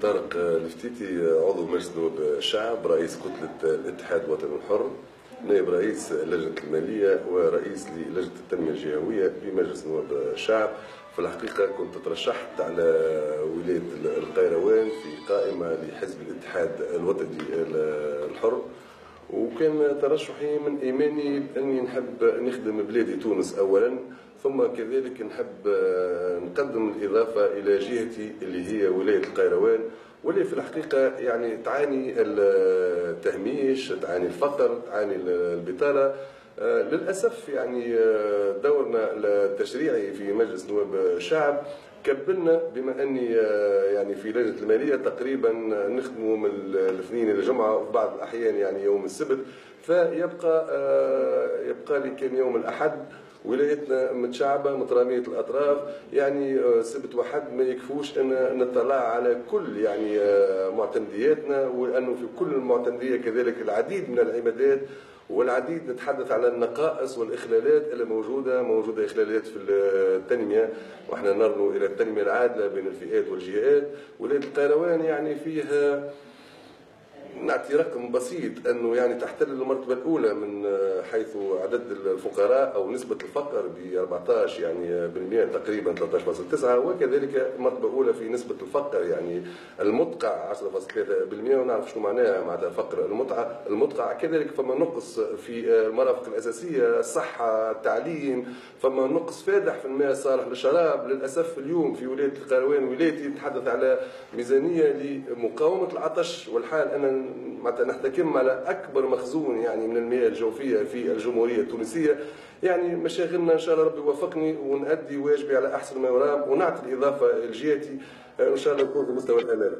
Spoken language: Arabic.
طارق الفتيتي، عضو مجلس نواب الشعب، رئيس كتلة الاتحاد الوطني الحر، نائب رئيس لجنة المالية ورئيس للجنة التنمية الجهوية بمجلس نواب الشعب. في الحقيقة كنت ترشحت على ولاية القيروان في قائمة لحزب الاتحاد الوطني الحر، وكان ترشحي من إيماني بأني نحب نخدم بلادي تونس أولا، ثم كذلك نحب نقدم الإضافة إلى جهتي اللي هي ولاية القيروان، واللي في الحقيقة يعني تعاني التهميش، تعاني الفقر، تعاني البطالة. للأسف يعني دورنا التشريعي في مجلس نواب الشعب كبلنا، بما اني يعني في لجنه الماليه تقريبا نخدموا من الاثنين الى الجمعه وفي بعض الاحيان يعني يوم السبت، يبقى لي كان يوم الاحد. ولايتنا متشعبه متراميه الاطراف، يعني سبت وحد ما يكفوش ان نطلع على كل يعني معتمدياتنا، وانه في كل المعتمديه كذلك العديد من العمادات والعديد نتحدث على النقائص والاخلالات اللي موجوده اخلالات في التنميه، واحنا نرنو الى التنميه العادله بين الفئات والجهات. ولايه القيروان يعني فيها، نعطي رقم بسيط، انه يعني تحتل المرتبه الاولى من حيث عدد الفقراء او نسبه الفقر ب 14 يعني بالمئة تقريبا 13.9، وكذلك المرتبه الاولى في نسبه الفقر يعني المدقع 10.3%، ونعرف شنو معناها معناتها فقر المدقع. كذلك فما نقص في المرافق الاساسيه، الصحه، التعليم، فما نقص فادح في الماء الصالح للشراب. للاسف اليوم في ولايه القيروان ولايتي نتحدث على ميزانيه لمقاومه العطش، والحال انا معناتها نحتكم على اكبر مخزون يعني من المياه الجوفيه في الجمهوريه التونسيه. يعني مشاغلنا ان شاء الله ربي يوفقني ونأدي واجبي على احسن ما يرام، ونعطي الاضافه لجهتي ان شاء الله نكون في مستوى الامانه.